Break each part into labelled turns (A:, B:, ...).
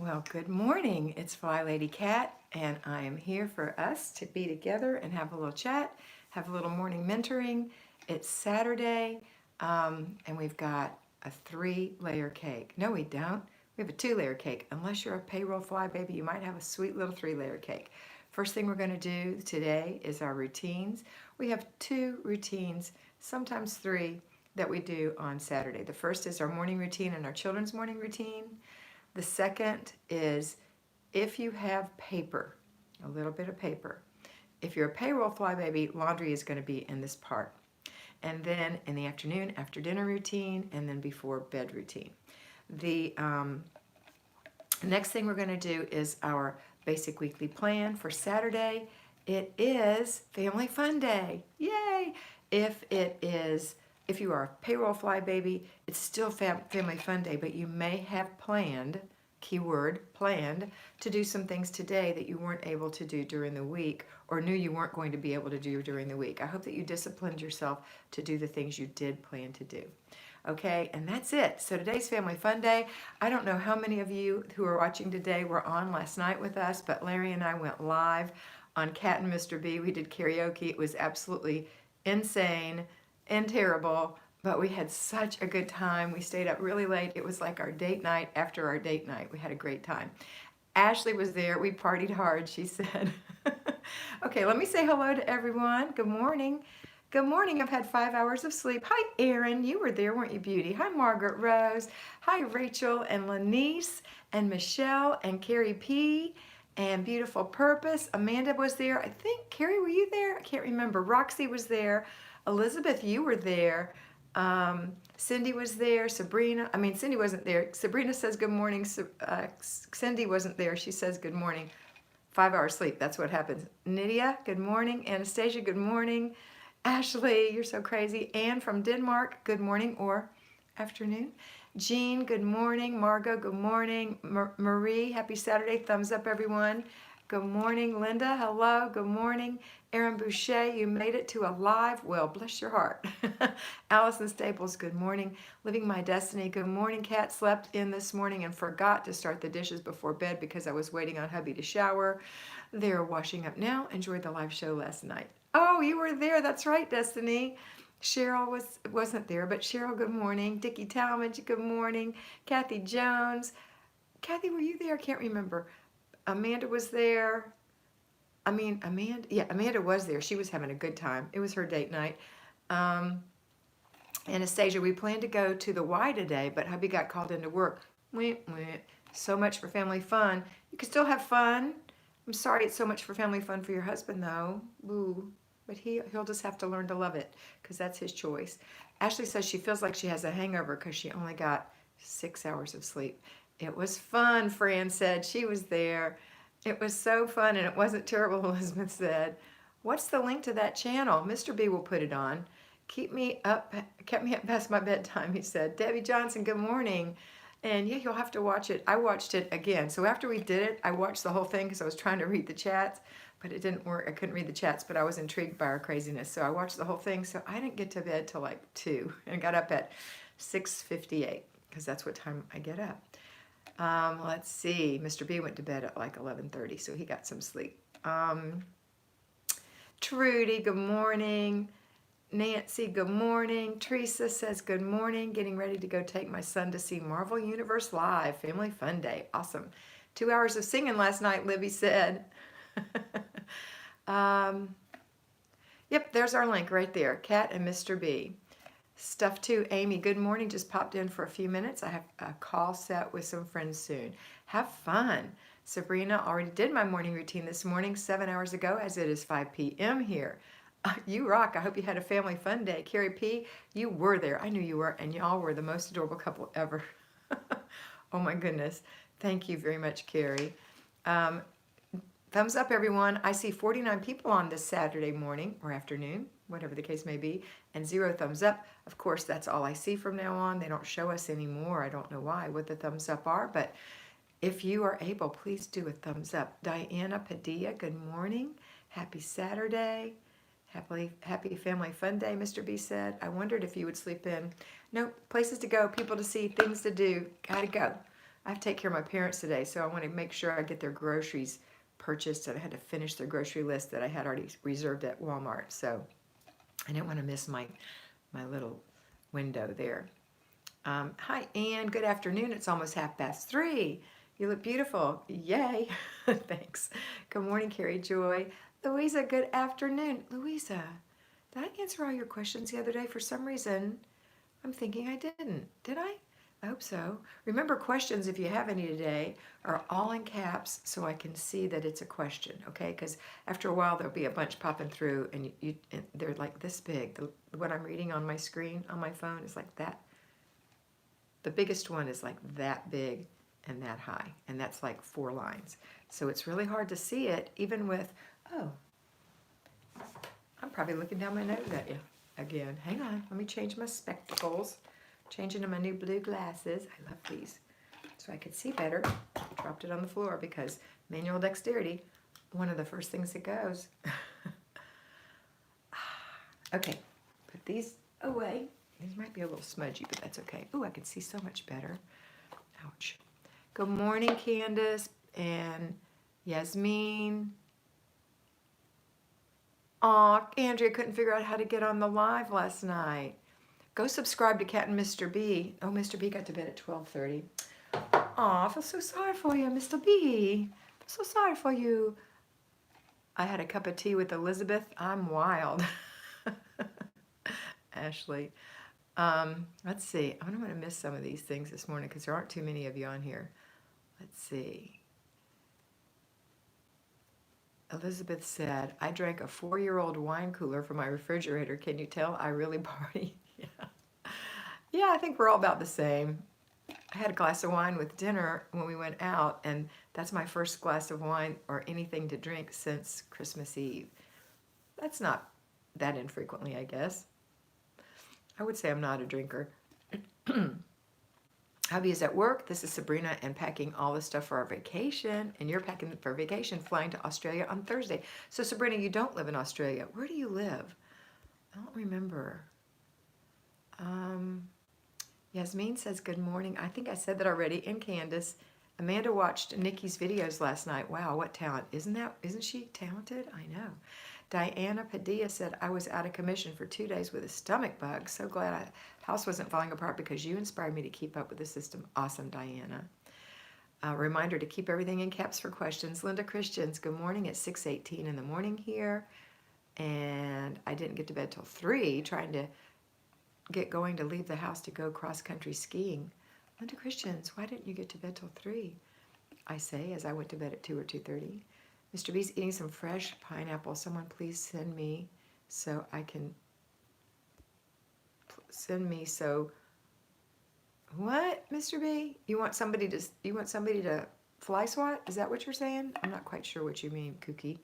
A: Well, good morning. It's Flylady Kat, and I am here for us to be together and have a little chat, have a little morning mentoring. It's Saturday, and we've got a 3-layer cake. No, we don't. We have a 2-layer cake. Unless you're a payroll fly baby, you might have a sweet little 3-layer cake. First thing we're going to do today is our routines. We have 2 routines, sometimes 3, that we do on Saturday. The first is our morning routine and our children's morning routine. The second is if you have paper, a little bit of paper. If you're a payroll flybaby, laundry is going to be in this part. And then in the afternoon, after dinner routine, and then before bed routine. The next thing we're going to do is our basic weekly plan for Saturday. It is Family Fun Day. Yay! If you are a payroll fly baby, it's still Family Fun Day, but you may have planned, keyword, planned, to do some things today that you weren't able to do during the week or knew you weren't going to be able to do during the week. I hope that you disciplined yourself to do the things you did plan to do. Okay, and that's it. So today's Family Fun Day. I don't know how many of you who are watching today were on last night with us, but Larry and I went live on Cat and Mr. B. We did karaoke. It was absolutely insane and terrible, but we had such a good time. We stayed up really late. It was like our date night after our date night. We had a great time. Ashley was there. We partied hard, she said. Okay, let me say hello to everyone. Good morning. Good morning. I've had 5 hours of sleep. Hi, Erin. You were there, weren't you, beauty? Hi, Margaret Rose. Hi, Rachel and Lanice and Michelle and Carrie P. and Beautiful Purpose. Amanda was there. I think, Carrie, were you there? I can't remember. Roxy was there. Elizabeth, you were there. Cindy was there. Cindy wasn't there. Sabrina says good morning. Cindy wasn't there. She says good morning. 5 hours sleep. That's what happens. Nydia, good morning. Anastasia, good morning. Ashley, you're so crazy. Anne from Denmark, good morning or afternoon. Jean, good morning. Margot, good morning. Marie, happy Saturday. Thumbs up, everyone. Good morning. Linda, hello. Good morning. Erin Boucher, you made it to a live. Well, bless your heart. Allison Staples, good morning. Living My Destiny, good morning. Kat slept in this morning and forgot to start the dishes before bed because I was waiting on hubby to shower. They're washing up now. Enjoyed the live show last night. Oh, you were there. That's right, Destiny. Cheryl wasn't there, but Cheryl, good morning. Dickie Talmadge, good morning. Kathy Jones. Kathy, were you there? I can't remember. Amanda was there. Amanda was there. She was having a good time. It was her date night. Anastasia, we planned to go to the Y today, but hubby got called into work. So much for family fun. You can still have fun. I'm sorry it's so much for family fun for your husband, though. Ooh. But he'll just have to learn to love it because that's his choice. Ashley says she feels like she has a hangover because she only got 6 hours of sleep. It was fun, Fran said. She was there. It was so fun, and it wasn't terrible, Elizabeth said. What's the link to that channel? Mr. B will put it on. Kept me up past my bedtime, he said. Debbie Johnson, good morning. And yeah, you'll have to watch it. I watched it again. So after we did it, I watched the whole thing because I was trying to read the chats, but it didn't work. I couldn't read the chats, but I was intrigued by our craziness. So I watched the whole thing. So I didn't get to bed till like 2 and got up at 6:58 because that's what time I get up. Let's see. Mr. B went to bed at like 11:30, so he got some sleep. Trudy, good morning. Nancy, good morning. Teresa says good morning. Getting ready to go take my son to see Marvel Universe Live. Family Fun Day. Awesome. 2 hours of singing last night, Libby said. Yep, there's our link right there. Kat and Mr. B. Stuff too. Amy, good morning. Just popped in for a few minutes. I have a call set with some friends soon. Have fun. Sabrina, already did my morning routine this morning 7 hours ago as it is 5 p.m. here. You rock. I hope you had a family fun day. Carrie P., you were there. I knew you were, and y'all were the most adorable couple ever. Oh my goodness. Thank you very much, Carrie. Thumbs up, everyone. I see 49 people on this Saturday morning or afternoon, whatever the case may be, and 0 thumbs up. Of course, that's all I see from now on. They don't show us anymore. I don't know why, what the thumbs up are, but if you are able, please do a thumbs up. Diana Padilla, good morning. Happy Saturday. Happy Family Fun Day, Mr. B said. I wondered if you would sleep in. No, places to go, people to see, things to do. Gotta go. I have to take care of my parents today, so I want to make sure I get their groceries purchased, and I had to finish their grocery list that I had already reserved at Walmart. So I didn't want to miss my little window there. Hi, Ann. Good afternoon. It's almost 3:30. You look beautiful. Yay. Thanks. Good morning, Carrie Joy. Louisa, good afternoon. Louisa, did I answer all your questions the other day? For some reason, I'm thinking I didn't. Did I? I hope so. Remember, questions, if you have any today, are all in caps so I can see that it's a question, okay? Because after a while, there'll be a bunch popping through, and they're like this big. What I'm reading on my screen, on my phone, is like that. The biggest one is like that big and that high, and that's like 4 lines. So it's really hard to see it, even with, oh, I'm probably looking down my nose at you again. Hang on, let me change my spectacles. Changing to my new blue glasses. I love these. So I could see better. Dropped it on the floor because manual dexterity, one of the first things that goes. Okay, put these away. These might be a little smudgy, but that's okay. Ooh, I can see so much better. Ouch. Good morning, Candace and Yasmin. Aw, Andrea couldn't figure out how to get on the live last night. Go subscribe to Kat and Mr. B. Oh, Mr. B got to bed at 12:30. Aw, I feel so sorry for you, Mr. B. I feel so sorry for you. I had a cup of tea with Elizabeth. I'm wild. Ashley. Let's see. I'm going to miss some of these things this morning because there aren't too many of you on here. Let's see. Elizabeth said, I drank a 4-year-old wine cooler from my refrigerator. Can you tell I really party? Yeah, I think we're all about the same. I had a glass of wine with dinner when we went out, and that's my first glass of wine or anything to drink since Christmas Eve. That's not that infrequently, I guess. I would say I'm not a drinker. Hubby is at work. This is Sabrina, and packing all the stuff for our vacation. And you're packing for vacation, flying to Australia on Thursday. So Sabrina, you don't live in Australia. Where do you live? I don't remember. Yasmin says, good morning. I think I said that already. And Candace. Amanda watched Nikki's videos last night. Wow, what talent. Isn't she talented? I know. Diana Padilla said, I was out of commission for 2 days with a stomach bug. So glad my house wasn't falling apart because you inspired me to keep up with the system. Awesome, Diana. Reminder to keep everything in caps for questions. Linda Christians, good morning. It's 6:18 in the morning here. And I didn't get to bed till 3, trying to get going to leave the house to go cross-country skiing. Linda Christians, why didn't you get to bed till 3? I say, as I went to bed at 2 or 2:30. Mr. B's eating some fresh pineapple. Someone please send me so I can what, Mr. B? You want somebody to fly swat? Is that what you're saying? I'm not quite sure what you mean, cookie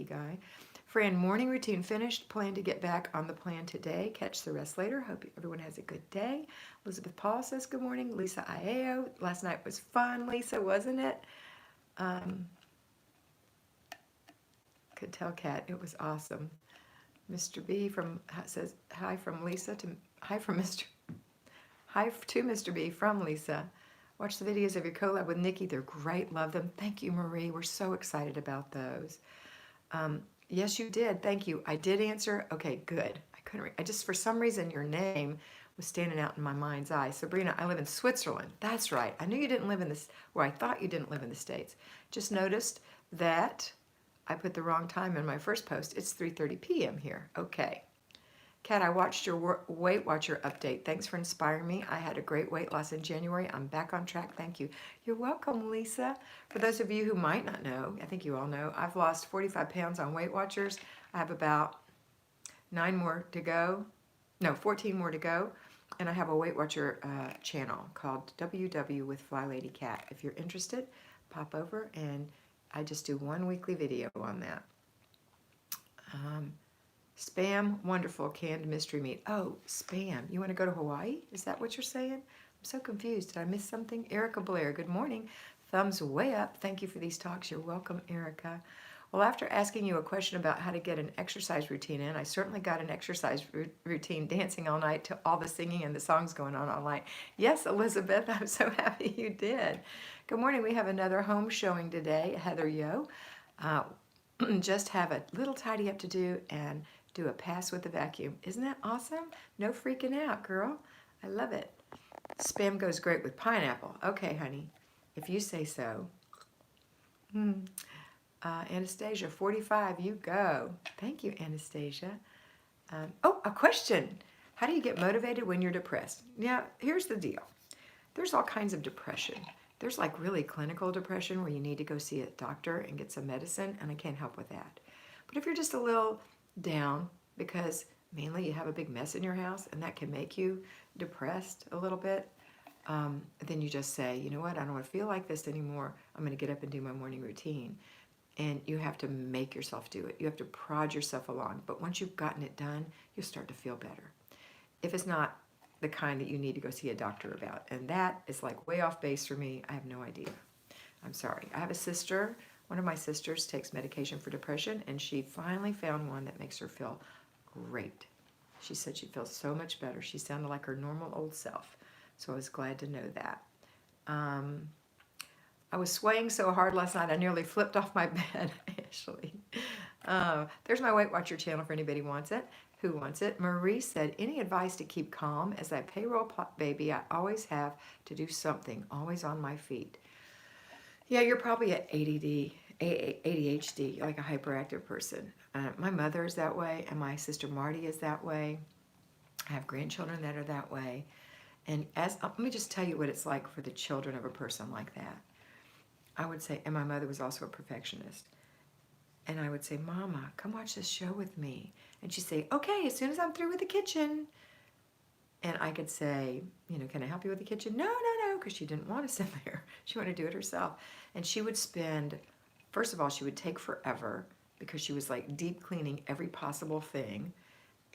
A: guy. Fran, morning routine finished. Plan to get back on the plan today. Catch the rest later. Hope everyone has a good day. Elizabeth Paul says good morning. Lisa Iao. Last night was fun, Lisa, wasn't it? Could tell Kat it was awesome. Mr. B says hi from Lisa to Mr. B from Lisa. Watch the videos of your collab with Nikki. They're great. Love them. Thank you, Marie. We're so excited about those. Yes, you did. Thank you. I did answer. Okay, good. I just, for some reason, your name was standing out in my mind's eye. Sabrina, I live in Switzerland. That's right. I knew you didn't live in this, or I thought you didn't live in the States. Just noticed that I put the wrong time in my first post. It's 3:30 p.m. here. Okay. Kat, I watched your Weight Watcher update. Thanks for inspiring me. I had a great weight loss in January. I'm back on track. Thank you. You're welcome, Lisa. For those of you who might not know, I think you all know, I've lost 45 pounds on Weight Watchers. I have about 9 more to go. No, 14 more to go. And I have a Weight Watcher channel called WW with Flylady Kat. If you're interested, pop over, and I just do one weekly video on that. Spam, wonderful, canned mystery meat. Oh, spam. You want to go to Hawaii? Is that what you're saying? I'm so confused. Did I miss something? Erica Blair, good morning. Thumbs way up. Thank you for these talks. You're welcome, Erica. Well, after asking you a question about how to get an exercise routine in, I certainly got an exercise routine dancing all night to all the singing and the songs going on all night. Yes, Elizabeth, I'm so happy you did. Good morning. We have another home showing today, Heather Yo. Just have a little tidy up to do and do a pass with the vacuum. Isn't that awesome? No freaking out, girl. I love it. Spam goes great with pineapple. Okay, honey, if you say so. Anastasia, 45, you go. Thank you, Anastasia. Oh, a question. How do you get motivated when you're depressed? Now, here's the deal. There's all kinds of depression. There's like really clinical depression where you need to go see a doctor and get some medicine, and I can't help with that. But if you're just a little down because mainly you have a big mess in your house and that can make you depressed a little bit, then you just say, you know what, I don't want to feel like this anymore. I'm going to get up and do my morning routine. And you have to make yourself do it. You have to prod yourself along. But once you've gotten it done, you'll start to feel better. If it's not the kind that you need to go see a doctor about, and that is like way off base for me, I have no idea. I'm sorry. I have a sister. One of my sisters takes medication for depression, and she finally found one that makes her feel great. She said she feels so much better. She sounded like her normal old self. So I was glad to know that. I was swaying so hard last night, I nearly flipped off my bed, Ashley. There's my Weight Watcher channel for anybody who wants it. Who wants it? Marie said, any advice to keep calm? As a payroll baby, I always have to do something, always on my feet. Yeah, you're probably at ADHD, like a hyperactive person. My mother is that way, and my sister Marty is that way. I have grandchildren that are that way. And let me just tell you what it's like for the children of a person like that. I would say, and my mother was also a perfectionist. And I would say, Mama, come watch this show with me. And she'd say, okay, as soon as I'm through with the kitchen. And I could say, can I help you with the kitchen? No, because she didn't want to sit there. She wanted to do it herself. And she would spend, first of all, she would take forever because she was like deep cleaning every possible thing.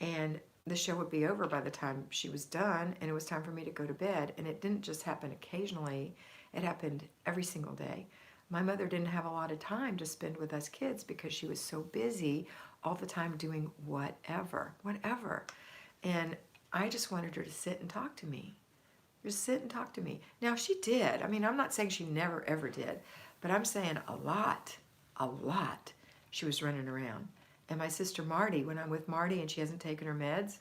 A: And the show would be over by the time she was done, and it was time for me to go to bed. And it didn't just happen occasionally. It happened every single day. My mother didn't have a lot of time to spend with us kids because she was so busy all the time doing whatever. And I just wanted her to sit and talk to me. Just sit and talk to me. Now, she did. I mean, I'm not saying she never, ever did, but I'm saying a lot, she was running around. And my sister Marty, when I'm with Marty and she hasn't taken her meds,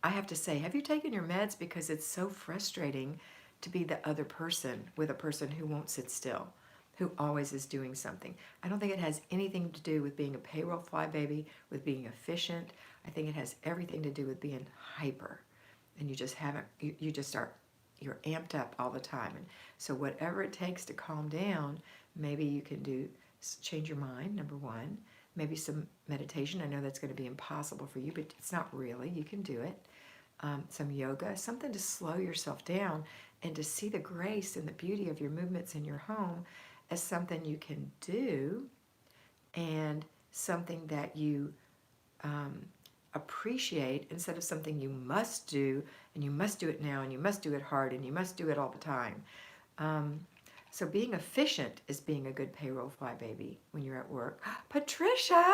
A: I have to say, have you taken your meds? Because it's so frustrating to be the other person with a person who won't sit still, who always is doing something. I don't think it has anything to do with being a payroll flybaby, with being efficient. I think it has everything to do with being hyper. And you just haven't, you're amped up all the time. And so whatever it takes to calm down, maybe you can change your mind, number one. Maybe some meditation. I know that's going to be impossible for you, but it's not really. You can do it. Some yoga, something to slow yourself down and to see the grace and the beauty of your movements in your home as something you can do and something that you appreciate instead of something you must do, and you must do it now, and you must do it hard, and you must do it all the time. So being efficient is being a good payroll flybaby when you're at work. Patricia,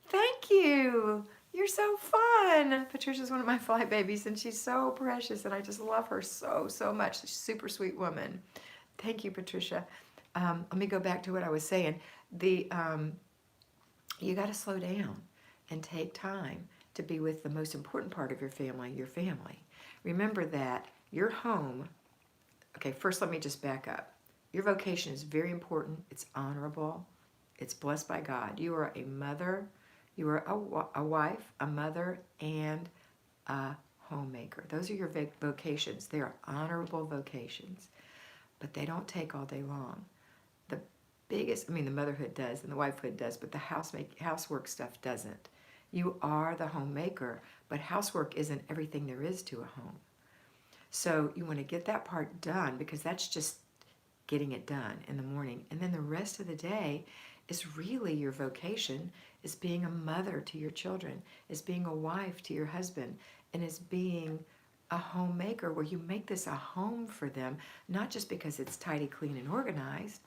A: thank you. You're so fun. Patricia's one of my flybabies, and she's so precious, and I just love her so, so much. She's a super sweet woman. Thank you, Patricia. Let me go back to what I was saying. You got to slow down and take time to be with the most important part of your family, your family. Remember that your home, okay, first let me just back up. Your vocation is very important. It's honorable. It's blessed by God. You are a mother. You are a wife, a mother, and a homemaker. Those are your vocations. They are honorable vocations, but they don't take all day long. The biggest, the motherhood does and the wifehood does, but the housework stuff doesn't. You are the homemaker, but housework isn't everything there is to a home. So you want to get that part done because that's just getting it done in the morning. And then the rest of the day is really your vocation, is being a mother to your children, is being a wife to your husband, and is being a homemaker where you make this a home for them, not just because it's tidy, clean, and organized,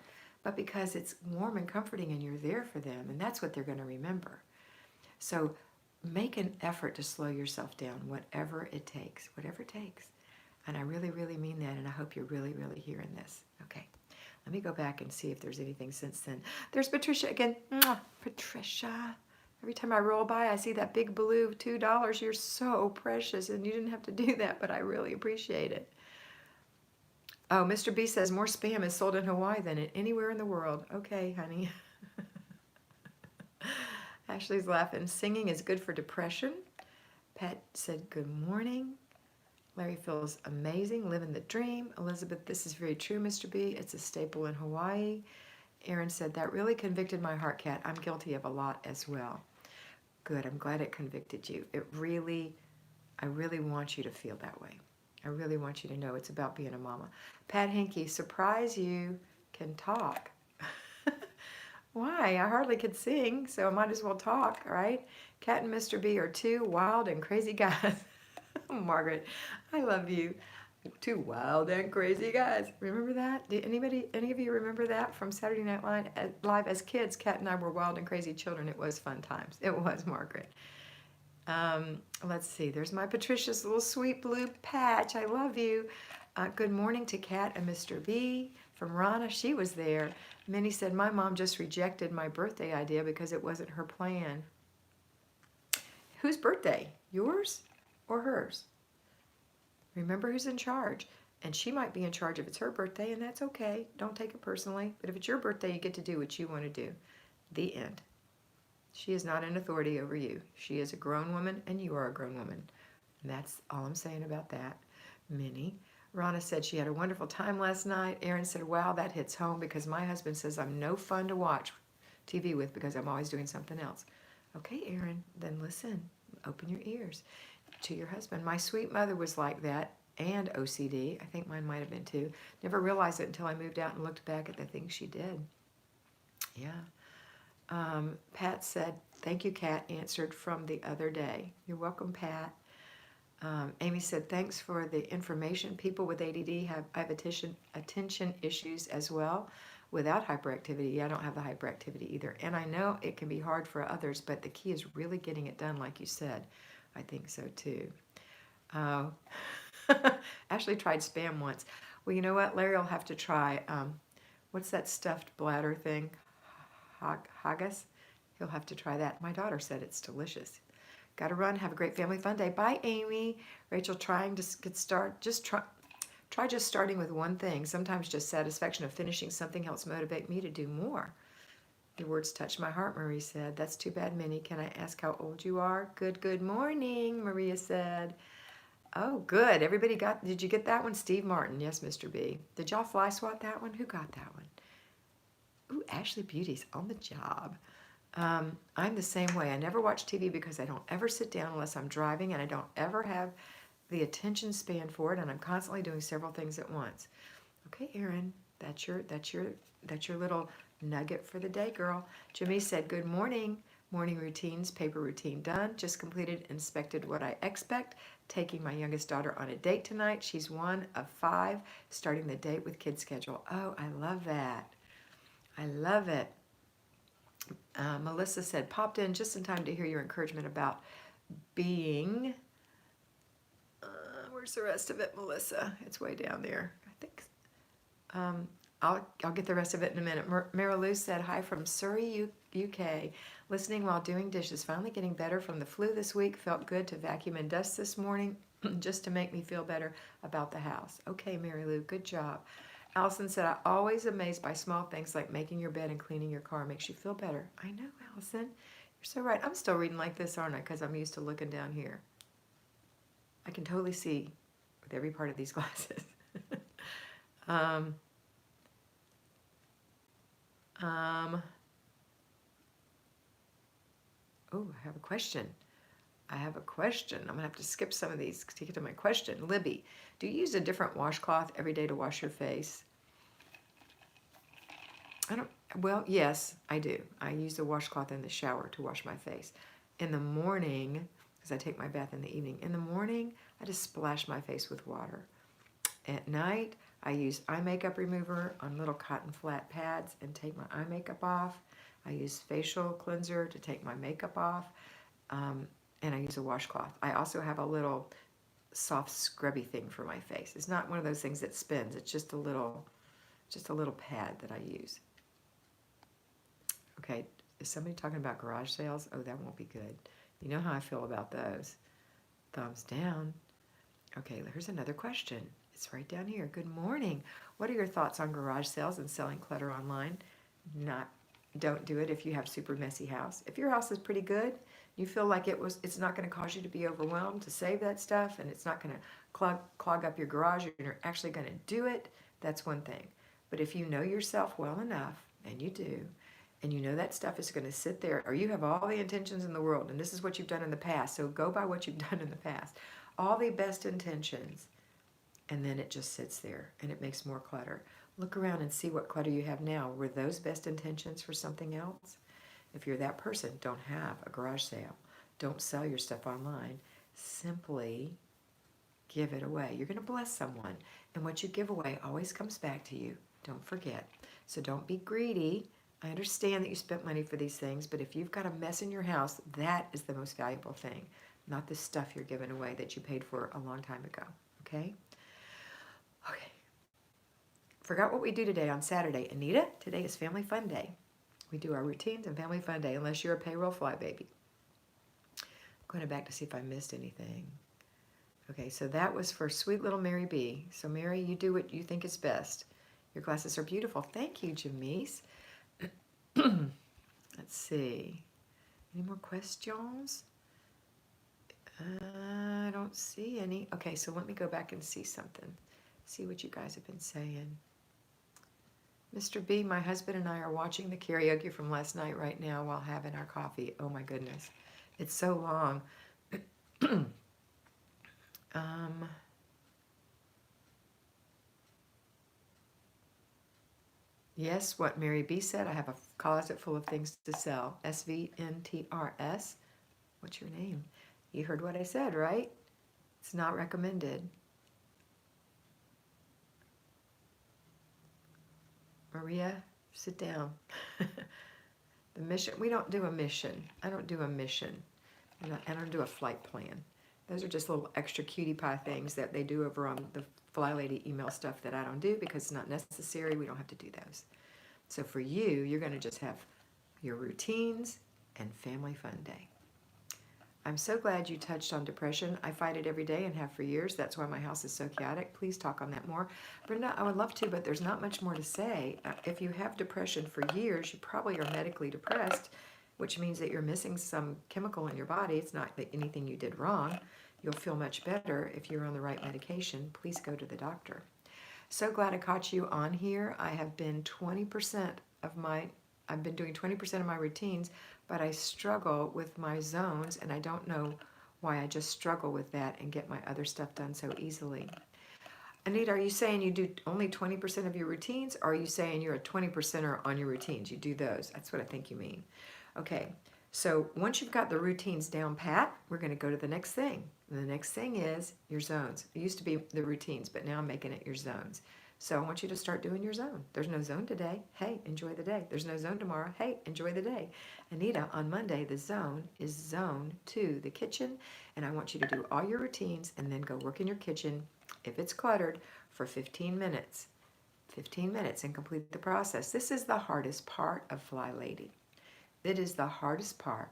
A: but because it's warm and comforting and you're there for them, and that's what they're going to remember. So make an effort to slow yourself down, whatever it takes, whatever it takes. And I really, really mean that, and I hope you're really, really hearing this. Okay, let me go back and see if there's anything since then. There's Patricia again. Mwah, Patricia. Every time I roll by, I see that big blue $2. You're so precious, and you didn't have to do that, but I really appreciate it. Oh, Mr. B says more Spam is sold in Hawaii than anywhere in the world. Okay, honey. Ashley's laughing. Singing is good for depression. Pat said good morning. Larry feels amazing, living the dream. Elizabeth, this is very true, Mr. B. It's a staple in Hawaii. Aaron said, that really convicted my heart, Kat. I'm guilty of a lot as well. Good, I'm glad it convicted you. I really want you to feel that way. I really want you to know it's about being a mama. Pat Hinkie, surprise you can talk. Why? I hardly could sing, so I might as well talk, right? Kat and Mr. B are two wild and crazy guys. Margaret, I love you. Two wild and crazy guys. Remember that? Did any of you remember that from Saturday Night Live? As kids, Kat and I were wild and crazy children. It was fun times. It was, Margaret. Let's see. There's my Patricia's little sweet blue patch. I love you. Good morning to Kat and Mr. B. From Rana, she was there. Minnie said, my mom just rejected my birthday idea because it wasn't her plan. Whose birthday? Yours or hers? Remember who's in charge. And she might be in charge if it's her birthday, and that's okay. Don't take it personally. But if it's your birthday, you get to do what you want to do. The end. She is not an authority over you. She is a grown woman, and you are a grown woman. And that's all I'm saying about that. Minnie. Rana said she had a wonderful time last night. Aaron said, wow, that hits home because my husband says I'm no fun to watch TV with because I'm always doing something else. Okay, Aaron, then listen. Open your ears to your husband. My sweet mother was like that and OCD. I think mine might have been too. Never realized it until I moved out and looked back at the things she did. Yeah. Pat said, thank you, Kat, answered from the other day. You're welcome, Pat. Amy said, thanks for the information. People with ADD have attention issues as well without hyperactivity. Yeah, I don't have the hyperactivity either. And I know it can be hard for others, but the key is really getting it done like you said. I think so too. Ashley tried Spam once. Well, you know what? Larry will have to try, what's that stuffed bladder thing? Haggis? He'll have to try that. My daughter said it's delicious. Got to run. Have a great family fun day. Bye, Amy. Rachel, trying to get started. Try just starting with one thing. Sometimes just satisfaction of finishing something helps motivate me to do more. Your words touched my heart, Marie said. That's too bad, Minnie. Can I ask how old you are? Good morning, Maria said. Oh, good. Everybody did you get that one? Steve Martin. Yes, Mr. B. Did y'all fly swat that one? Who got that one? Ooh, Ashley Beauty's on the job. I'm the same way. I never watch TV because I don't ever sit down unless I'm driving, and I don't ever have the attention span for it, and I'm constantly doing several things at once. Okay, Erin, that's your little nugget for the day, girl. Jimmy said, good morning. Morning routines, paper routine done. Just completed, inspected what I expect. Taking my youngest daughter on a date tonight. She's 1 of 5, starting the date with kid schedule. Oh, I love that. I love it. Melissa said, popped in just in time to hear your encouragement about being, where's the rest of it, Melissa? It's way down there, I think. I'll get the rest of it in a minute. Marilou said, hi from Surrey, UK. Listening while doing dishes. Finally getting better from the flu this week. Felt good to vacuum and dust this morning just to make me feel better about the house. Okay, Marilou, good job. Allison said, I'm always amazed by small things like making your bed and cleaning your car. Makes you feel better. I know, Allison. You're so right. I'm still reading like this, aren't I? Because I'm used to looking down here. I can totally see with every part of these glasses. Oh, I have a question. I'm going to have to skip some of these to get to my question. Libby, do you use a different washcloth every day to wash your face? Well, yes, I do. I use the washcloth in the shower to wash my face. In the morning, because I take my bath in the evening, in the morning, I just splash my face with water. At night, I use eye makeup remover on little cotton flat pads and take my eye makeup off. I use facial cleanser to take my makeup off. And I use a washcloth. I also have a little soft scrubby thing for my face. It's not one of those things that spins. It's just a little pad that I use. Okay, is somebody talking about garage sales? Oh, that won't be good. You know how I feel about those. Thumbs down. Okay, here's another question. It's right down here. Good morning. What are your thoughts on garage sales and selling clutter online? Don't do it if you have super messy house. If your house is pretty good, you feel like it's not going to cause you to be overwhelmed to save that stuff, and it's not going to clog up your garage, and you're actually going to do it, that's one thing. But if you know yourself well enough, and you do, and you know that stuff is going to sit there, or you have all the intentions in the world, and this is what you've done in the past, so go by what you've done in the past. All the best intentions, and then it just sits there, and it makes more clutter. Look around and see what clutter you have now. Were those best intentions for something else? If you're that person, don't have a garage sale. Don't sell your stuff online. Simply give it away. You're going to bless someone, and what you give away always comes back to you. Don't forget. So don't be greedy. I understand that you spent money for these things, but if you've got a mess in your house, that is the most valuable thing, not the stuff you're giving away that you paid for a long time ago. Okay? Okay. Forgot what we do today on Saturday. Anita, today is Family Fun Day. We do our routines and Family Fun Day, unless you're a payroll fly baby. I'm going back to see if I missed anything. Okay, so that was for sweet little Mary B. So Mary, you do what you think is best. Your glasses are beautiful. Thank you, Jamise. Let's see. Any more questions? I don't see any. Okay, so let me go back and see something. See what you guys have been saying. Mr. B, my husband and I are watching the karaoke from last night right now while having our coffee. Oh my goodness. It's so long. Yes, what Mary B said, I have a closet full of things to sell. SVNTRS. What's your name? You heard what I said, right? It's not recommended. Maria, sit down. The mission, we don't do a mission. I don't do a mission. And I don't do a flight plan. Those are just little extra cutie pie things that they do over on the Flylady email stuff that I don't do because it's not necessary. We don't have to do those. So for you, you're going to just have your routines and Family Fun Day. I'm so glad you touched on depression. I fight it every day and have for years. That's why my house is so chaotic. Please talk on that more. Brenda, I would love to, but there's not much more to say. If you have depression for years, you probably are medically depressed, which means that you're missing some chemical in your body. It's not that anything you did wrong. You'll feel much better if you're on the right medication. Please go to the doctor. So glad I caught you on here. I have been 20% of my, I've been doing 20% of my routines, but I struggle with my zones, and I don't know why I just struggle with that and get my other stuff done so easily. Anita, are you saying you do only 20% of your routines, or are you saying you're a 20%er on your routines? You do those. That's what I think you mean. Okay, so once you've got the routines down pat, we're going to go to the next thing. And the next thing is your zones. It used to be the routines, but now I'm making it your zones. So I want you to start doing your zone. There's no zone today. Hey, enjoy the day. There's no zone tomorrow. Hey, enjoy the day. Anita, on Monday, the zone is zone 2, the kitchen. And I want you to do all your routines and then go work in your kitchen, if it's cluttered, for 15 minutes. 15 minutes and complete the process. This is the hardest part of Flylady. It is the hardest part.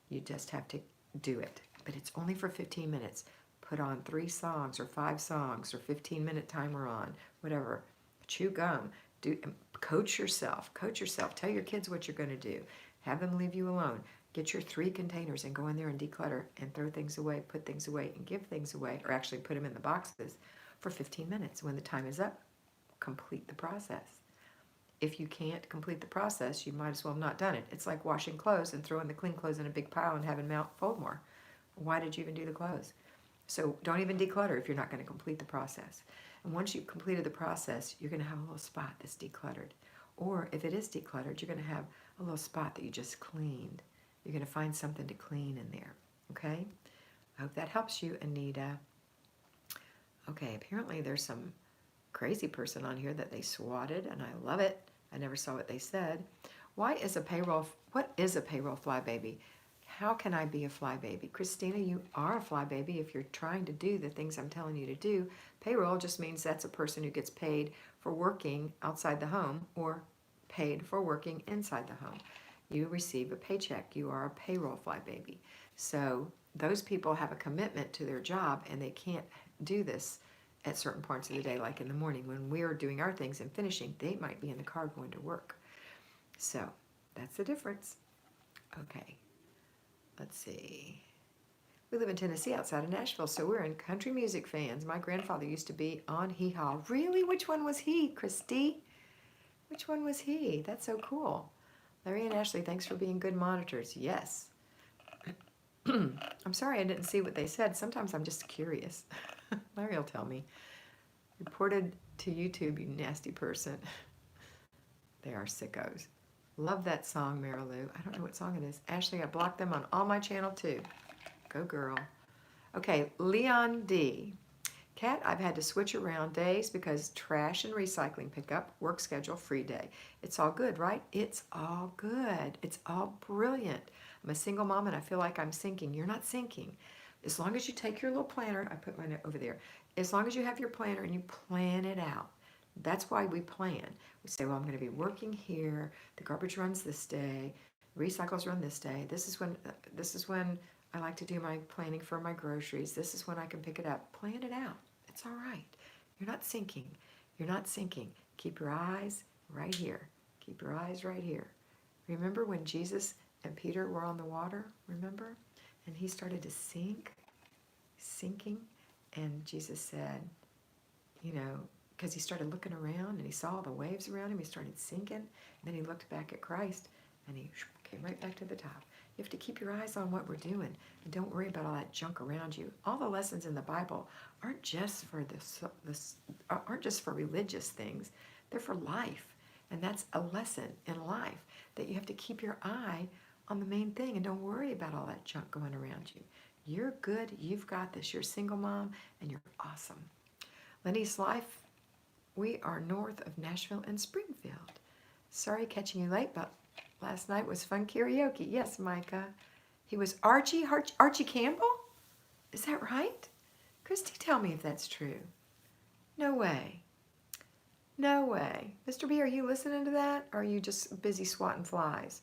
A: You just have to do it. But it's only for 15 minutes. Put on 3 songs or 5 songs or 15-minute timer on, whatever. Chew gum. Coach yourself. Coach yourself. Tell your kids what you're going to do. Have them leave you alone. Get your 3 containers and go in there and declutter and throw things away, put things away, and give things away, or actually put them in the boxes for 15 minutes. When the time is up, complete the process. If you can't complete the process, you might as well have not done it. It's like washing clothes and throwing the clean clothes in a big pile and having them fold more. Why did you even do the clothes? So don't even declutter if you're not going to complete the process. And once you've completed the process, you're going to have a little spot that's decluttered. Or if it is decluttered, you're going to have a little spot that you just cleaned. You're going to find something to clean in there. Okay? I hope that helps you, Anita. Okay, apparently there's some crazy person on here that they swatted, and I love it. I never saw what they said. What is a payroll flybaby? How can I be a flybaby? Christina, you are a flybaby if you're trying to do the things I'm telling you to do. Payroll just means that's a person who gets paid for working outside the home or paid for working inside the home. You receive a paycheck. You are a payroll flybaby. So those people have a commitment to their job, and they can't do this at certain parts of the day, like in the morning when we're doing our things and finishing. They might be in the car going to work. So that's the difference. Okay, let's see. We live in Tennessee outside of Nashville, so we're in country music fans. My grandfather used to be on Hee Haw. Really? Which one was he, Christy? Which one was he? That's so cool. Larry and Ashley, thanks for being good monitors. Yes. I'm sorry I didn't see what they said. Sometimes I'm just curious. Larry will tell me. Reported to YouTube, you nasty person. They are sickos. Love that song, Mary Lou. I don't know what song it is. Ashley, I blocked them on all my channel too. Go girl. Okay, Leon D. Kat, I've had to switch around days because trash and recycling pickup, work schedule, free day. It's all good, right? It's all good. It's all brilliant. I'm a single mom and I feel like I'm sinking. You're not sinking. As long as you take your little planner, I put mine over there. As long as you have your planner and you plan it out. That's why we plan. We say, well, I'm going to be working here. The garbage runs this day. Recycles run this day. This is when I like to do my planning for my groceries. This is when I can pick it up. Plan it out. It's all right. You're not sinking. You're not sinking. Keep your eyes right here. Keep your eyes right here. Remember when Jesus and Peter were on the water? Remember? And he started to sink, sinking. And Jesus said, because he started looking around and he saw the waves around him, he started sinking. And then he looked back at Christ and he came right back to the top. You have to keep your eyes on what we're doing and don't worry about all that junk around you. All the lessons in the Bible aren't just for aren't just for religious things. They're for life. And that's a lesson in life, that you have to keep your eye on the main thing and don't worry about all that junk going around you. You're good. You've got this. You're a single mom and you're awesome. Lenny's Life, we are north of Nashville and Springfield. Sorry catching you late, but last night was fun karaoke. Yes, Micah. He was Archie Campbell? Is that right? Christy, tell me if that's true. No way. No way. Mr. B, are you listening to that? Or are you just busy swatting flies?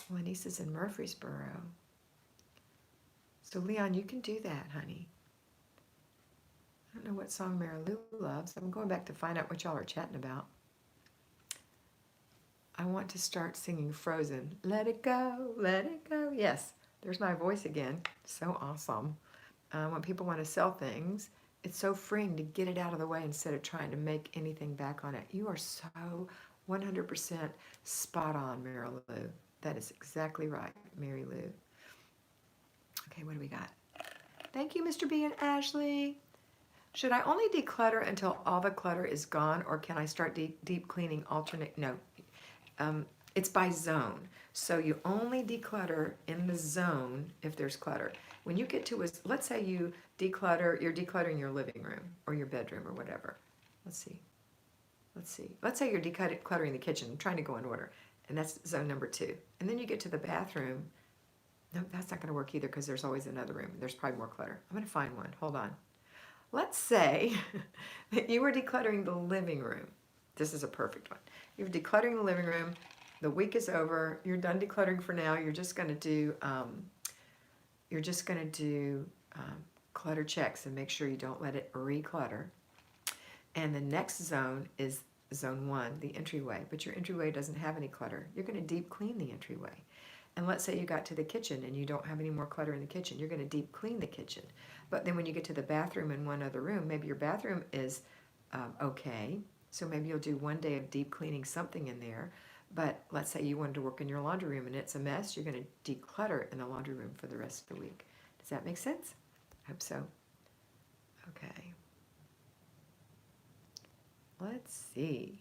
A: My niece is in Murfreesboro. So, Leon, you can do that, honey. I don't know what song Mary Lou loves. I'm going back to find out what y'all are chatting about. I want to start singing Frozen. Let it go, let it go. Yes, there's my voice again. So awesome. When people want to sell things, it's so freeing to get it out of the way instead of trying to make anything back on it. You are so 100% spot on, Mary Lou. That is exactly right, Mary Lou. Okay, what do we got? Thank you, Mr. B and Ashley. Should I only declutter until all the clutter is gone, or can I start deep cleaning alternate? No. It's by zone. So you only declutter in the zone if there's clutter. When you get to let's say you're decluttering your living room or your bedroom or whatever. Let's see. Let's say you're decluttering the kitchen, trying to go in order, and that's zone number 2. And then you get to the bathroom. No, that's not going to work either because there's always another room. There's probably more clutter. I'm going to find one. Hold on. Let's say that you were decluttering the living room. This is a perfect one. You're decluttering the living room. The week is over. You're done decluttering for now. You're just going to do clutter checks and make sure you don't let it reclutter. And the next zone is zone 1, the entryway. But your entryway doesn't have any clutter. You're going to deep clean the entryway. And let's say you got to the kitchen and you don't have any more clutter in the kitchen. You're going to deep clean the kitchen. But then when you get to the bathroom and one other room, maybe your bathroom is okay. So maybe you'll do one day of deep cleaning something in there. But let's say you wanted to work in your laundry room and it's a mess. You're going to declutter in the laundry room for the rest of the week. Does that make sense? I hope so. Okay. Let's see.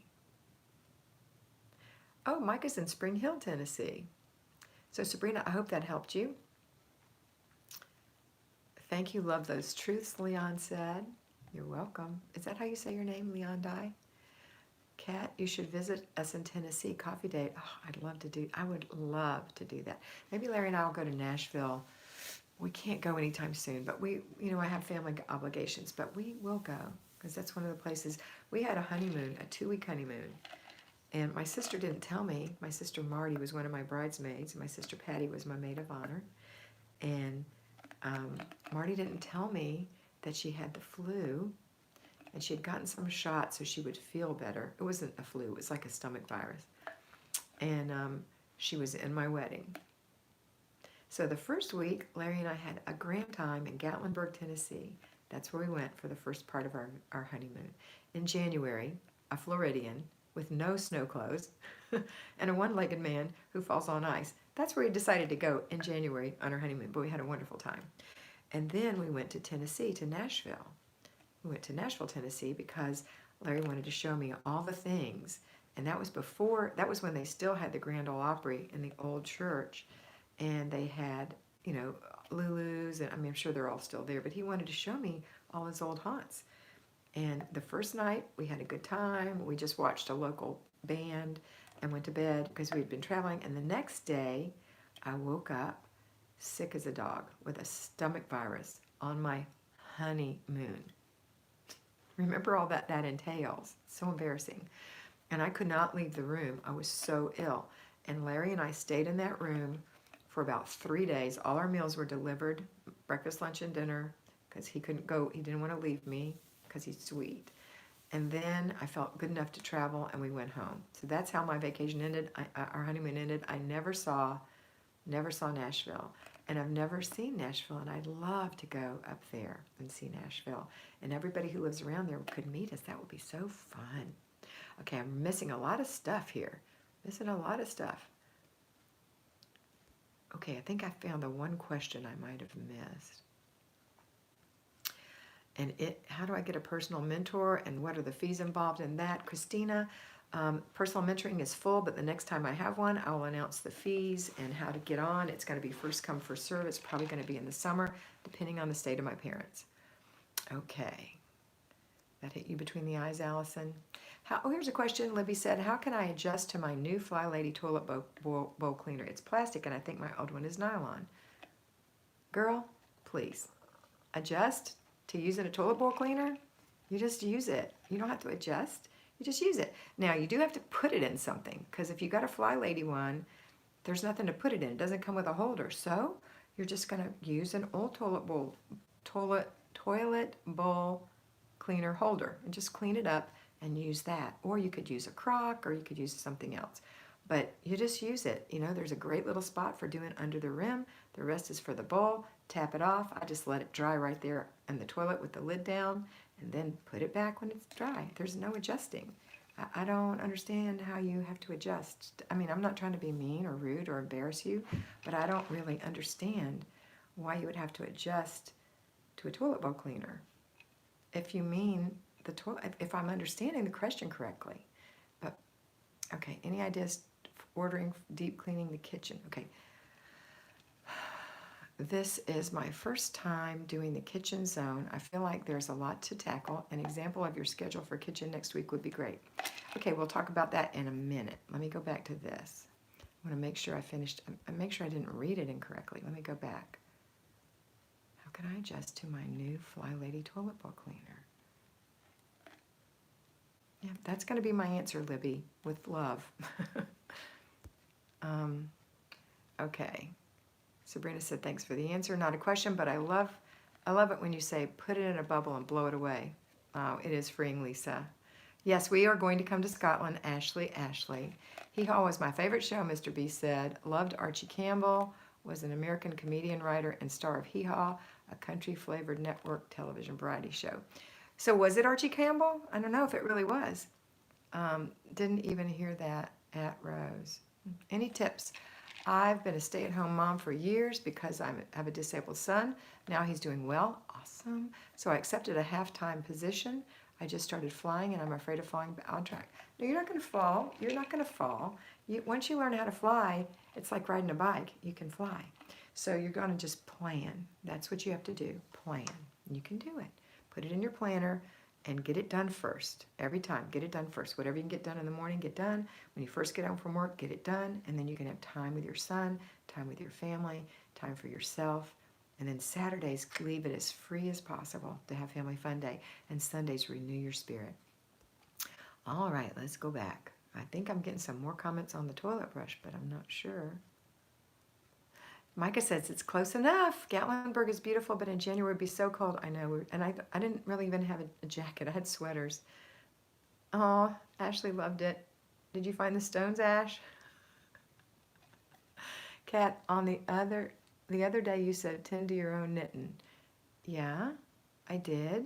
A: Oh, Micah's in Spring Hill, Tennessee. So Sabrina, I hope that helped you. Thank you, love those truths, Leon said. You're welcome. Is that how you say your name, Leon Dye? Kat, you should visit us in Tennessee. Coffee date. Oh, I would love to do that. Maybe Larry and I will go to Nashville. We can't go anytime soon, but I have family obligations, but we will go because that's one of the places. We had a honeymoon, a 2-week honeymoon, and my sister didn't tell me. My sister Marty was one of my bridesmaids, and my sister Patty was my maid of honor. And Marty didn't tell me that she had the flu, and she had gotten some shots so she would feel better. It wasn't a flu, it was like a stomach virus. And she was in my wedding. So the first week, Larry and I had a grand time in Gatlinburg, Tennessee. That's where we went for the first part of our honeymoon. In January, a Floridian with no snow clothes and a one-legged man who falls on ice. That's where we decided to go in January on our honeymoon, but we had a wonderful time. And then we went to Tennessee, to Nashville. We went to Nashville, Tennessee because Larry wanted to show me all the things. And that was when they still had the Grand Ole Opry in the old church. And they had, Lulu's, and I'm sure they're all still there, but he wanted to show me all his old haunts. And the first night, we had a good time. We just watched a local band and went to bed because we'd been traveling. And the next day, I woke up sick as a dog with a stomach virus on my honeymoon. Remember all that entails. So embarrassing. And I could not leave the room. I was so ill. And Larry and I stayed in that room for about 3 days. All our meals were delivered, breakfast, lunch, and dinner, because he couldn't go. He didn't want to leave me because he's sweet. And then I felt good enough to travel, and we went home. So that's how my vacation ended. Our honeymoon ended. I never saw Nashville. And I've never seen Nashville, and I'd love to go up there and see Nashville. And everybody who lives around there could meet us. That would be so fun. Okay, I'm missing a lot of stuff here. Missing a lot of stuff. Okay, I think I found the one question I might have missed. And how do I get a personal mentor, and what are the fees involved in that? Christina, personal mentoring is full, but the next time I have one, I will announce the fees and how to get on. It's going to be first come, first serve. It's probably going to be in the summer, depending on the state of my parents. Okay. That hit you between the eyes, Allison? Here's a question. Libby said, how can I adjust to my new Flylady toilet bowl cleaner? It's plastic, and I think my old one is nylon. Girl, please. Adjust to using a toilet bowl cleaner? You just use it. You don't have to adjust. You just use it. Now, you do have to put it in something, because if you got a Flylady one, there's nothing to put it in. It doesn't come with a holder. So you're just going to use an old toilet bowl cleaner holder and just clean it up and use that. Or you could use a crock, or you could use something else. But you just use it. There's a great little spot for doing under the rim. The rest is for the bowl. Tap it off. I just let it dry right there in the toilet with the lid down, and then put it back when it's dry. There's no adjusting. I don't understand how you have to adjust. I'm not trying to be mean or rude or embarrass you, but I don't really understand why you would have to adjust to a toilet bowl cleaner. If you mean the toilet, if I'm understanding the question correctly. But, okay, any ideas for ordering deep cleaning the kitchen? Okay. This is my first time doing the kitchen zone. I feel like there's a lot to tackle. An example of your schedule for kitchen next week would be great. Okay, we'll talk about that in a minute. Let me go back to this. I want to make sure make sure I didn't read it incorrectly. Let me go back. How can I adjust to my new Flylady toilet bowl cleaner? Yeah, that's going to be my answer, Libby, with love. Okay. Sabrina said, thanks for the answer. Not a question, but I love it when you say, put it in a bubble and blow it away. It is freeing, Lisa. Yes, we are going to come to Scotland. Ashley. Hee-Haw was my favorite show, Mr. B said. Loved Archie Campbell. Was an American comedian, writer, and star of Hee-Haw, a country-flavored network television variety show. So was it Archie Campbell? I don't know if it really was. Didn't even hear that at Rose. Any tips? I've been a stay-at-home mom for years because I have a disabled son. Now he's doing well. Awesome. So I accepted a half-time position. I just started flying, and I'm afraid of falling on track. No, you're not going to fall. You're not going to fall. Once you learn how to fly, it's like riding a bike. You can fly. So you're going to just plan. That's what you have to do. Plan. You can do it. Put it in your planner and get it done first. Every time, get it done first. Whatever you can get done in the morning, get done. When you first get home from work, get it done. And then you can have time with your son, time with your family, time for yourself. And then Saturdays, leave it as free as possible to have Family Fun Day. And Sundays, renew your spirit. All right, let's go back. I think I'm getting some more comments on the toilet brush, but I'm not sure. Micah says it's close enough. Gatlinburg is beautiful, but in January it would be so cold. I know. And I didn't really even have a jacket. I had sweaters. Oh, Ashley loved it. Did you find the stones, Ash? Kat, on the other day you said tend to your own knitting. Yeah, I did.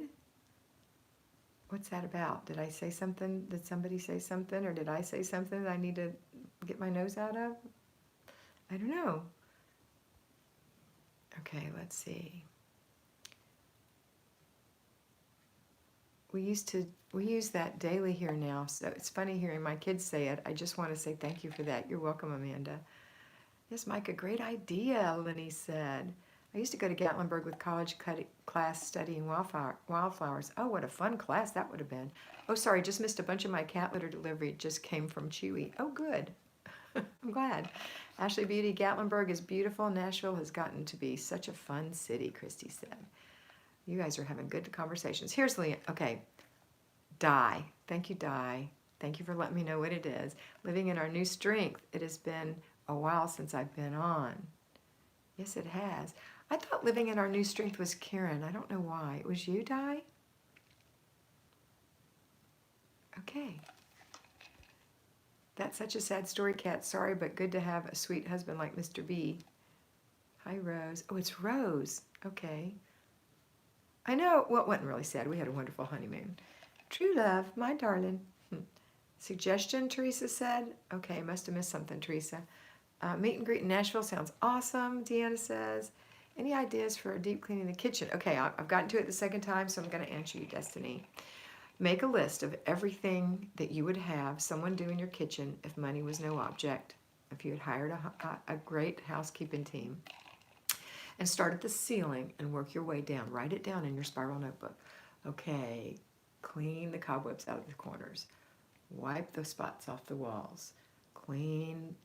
A: What's that about? Did I say something? Did somebody say something? Or did I say something that I need to get my nose out of? I don't know. Okay, let's see. We use that daily here now, so it's funny hearing my kids say it. I just want to say thank you for that. You're welcome, Amanda. Yes, Mike, a great idea, Lenny said. I used to go to Gatlinburg with college class studying wildflowers. Oh, what a fun class that would have been. Oh, sorry, just missed a bunch of my cat litter delivery. It just came from Chewy. Oh, good. I'm glad. Ashley Beauty, Gatlinburg is beautiful. Nashville has gotten to be such a fun city, Christy said. You guys are having good conversations. Here's Leah. Okay. Di. Thank you, Di. Thank you for letting me know what it is. Living in our new strength. It has been a while since I've been on. Yes, it has. I thought living in our new strength was Karen. I don't know why. It was you, Di? Okay. That's such a sad story, Kat. Sorry, but good to have a sweet husband like Mr. B. Hi, Rose. Oh, it's Rose. Okay. I know. Well, it wasn't really sad. We had a wonderful honeymoon. True love, my darling. Suggestion, Teresa said. Okay, must have missed something, Teresa. Meet and greet in Nashville sounds awesome, Deanna says. Any ideas for a deep cleaning the kitchen? Okay, I've gotten to it the second time, so I'm going to answer you, Destiny. Make a list of everything that you would have someone do in your kitchen if money was no object, if you had hired a great housekeeping team. And start at the ceiling and work your way down. Write it down in your spiral notebook. Okay, clean the cobwebs out of the corners. Wipe the spots off the walls. Clean,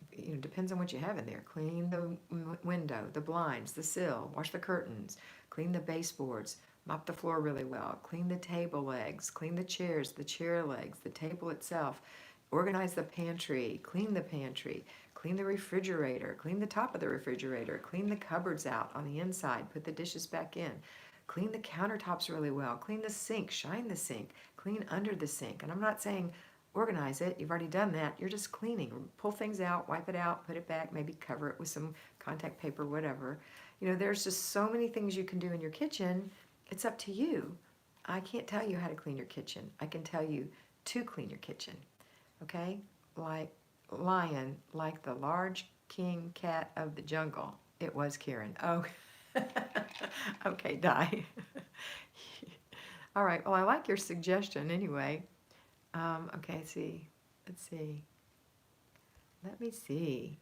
A: depends on what you have in there. Clean the window, the blinds, the sill. Wash the curtains. Clean the baseboards. Mop the floor really well. Clean the table legs. Clean the chairs, the chair legs, the table itself. Organize the pantry. Clean the pantry. Clean the refrigerator. Clean the top of the refrigerator. Clean the cupboards out on the inside. Put the dishes back in. Clean the countertops really well. Clean the sink. Shine the sink. Clean under the sink. And I'm not saying organize it. You've already done that. You're just cleaning. Pull things out, wipe it out, put it back, maybe cover it with some contact paper, whatever. There's just so many things you can do in your kitchen. It's up to you. I can't tell you how to clean your kitchen. I can tell you to clean your kitchen. Okay? Like lion, like the large king cat of the jungle. It was Karen. Oh, okay, Di. All right, well, I like your suggestion anyway. Okay, let's see. Let me see.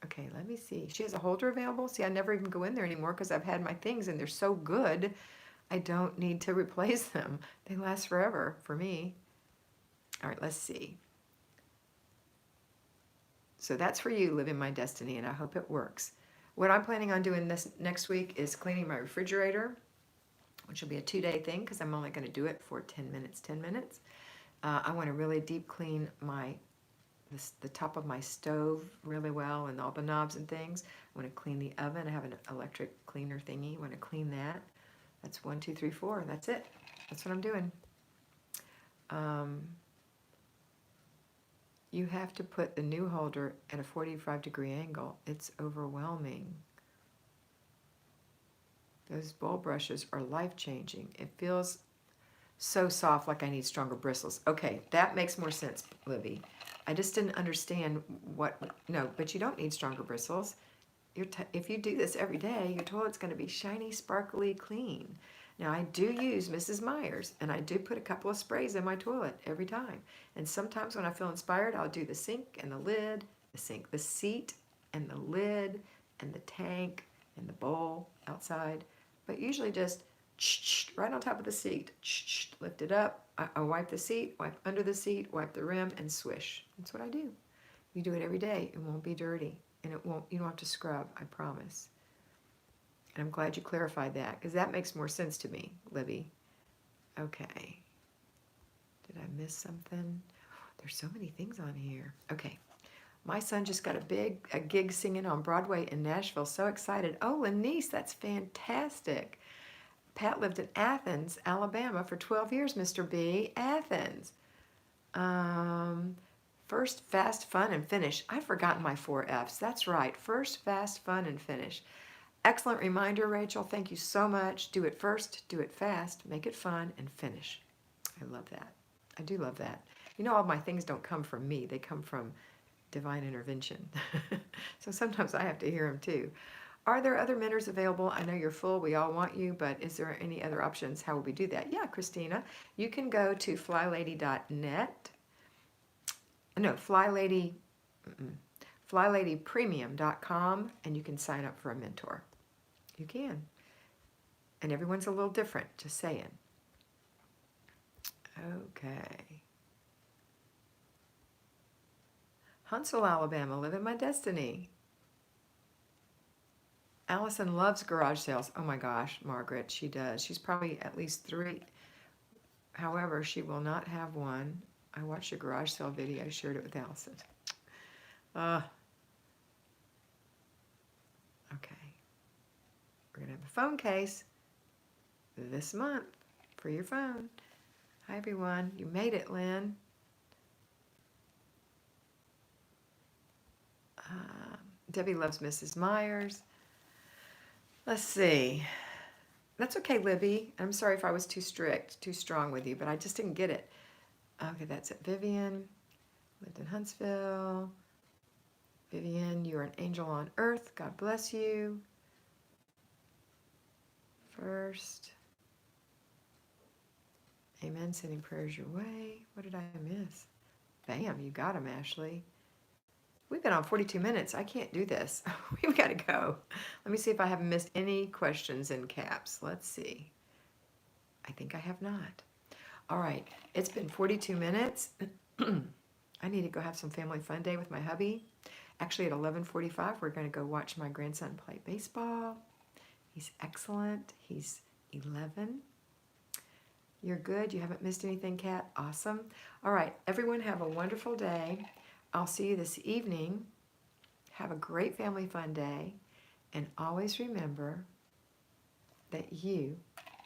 A: Okay, let me see. She has a holder available? See, I never even go in there anymore because I've had my things and they're so good, I don't need to replace them. They last forever for me. All right, let's see. So that's for you, Living My Destiny, and I hope it works. What I'm planning on doing this next week is cleaning my refrigerator, which will be a 2-day thing because I'm only going to do it for 10 minutes. I want to really deep clean the top of my stove really well and all the knobs and things. I want to clean the oven. I have an electric cleaner thingy. I want to clean that. That's 1, 2, 3, 4. That's it. That's what I'm doing. You have to put the new holder at a 45-degree angle. It's overwhelming. Those bowl brushes are life-changing. It feels so soft, like I need stronger bristles. Okay, that makes more sense, Libby. I just didn't understand no, but you don't need stronger bristles. If you do this every day, your toilet's going to be shiny, sparkly, clean. Now, I do use Mrs. Meyer's, and I do put a couple of sprays in my toilet every time. And sometimes when I feel inspired, I'll do the sink and the lid, the seat and the lid and the tank and the bowl outside. But usually just right on top of the seat. Lift it up. I wipe the seat, wipe under the seat, wipe the rim, and swish. That's what I do. You do it every day. It won't be dirty, and it won't. You don't have to scrub. I promise. And I'm glad you clarified that, because that makes more sense to me, Libby. Okay. Did I miss something? There's so many things on here. Okay. My son just got a gig singing on Broadway in Nashville. So excited. Oh, Lanice, that's fantastic. Pat lived in Athens, Alabama for 12 years, Mr. B. Athens. First, fast, fun, and finish. I've forgotten my 4 F's. That's right. First, fast, fun, and finish. Excellent reminder, Rachel. Thank you so much. Do it first, do it fast, make it fun, and finish. I love that. I do love that. You know, all my things don't come from me. They come from divine intervention. So sometimes I have to hear them too. Are there other mentors available? I know you're full. We all want you, but is there any other options? How will we do that? Yeah, Christina, you can go to flylady.net. No, flyladypremium.com, and you can sign up for a mentor. You can. And everyone's a little different, just saying. Okay. Huntsville, Alabama, living my destiny. Allison loves garage sales. Oh my gosh, Margaret, she does. She's probably at least 3. However, she will not have one. I watched a garage sale video. I shared it with Allison. Okay. We're going to have a phone case this month for your phone. Hi, everyone. You made it, Lynn. Debbie loves Mrs. Myers. Let's see. That's okay, Libby. I'm sorry if I was too strict, too strong with you, but I just didn't get it. Okay, that's it. Vivian lived in Huntsville. Vivian, you are an angel on earth. God bless you. First. Amen. Sending prayers your way. What did I miss? Bam, you got him, Ashley. We've been on 42 minutes. I can't do this. We've got to go. Let me see if I haven't missed any questions in caps. Let's see. I think I have not. All right. It's been 42 minutes. I need to go have some family fun day with my hubby. Actually, at 11:45, we're going to go watch my grandson play baseball. He's excellent. He's 11. You're good. You haven't missed anything, Kat. Awesome. All right. Everyone have a wonderful day. I'll see you this evening. Have a great family fun day. And always remember that you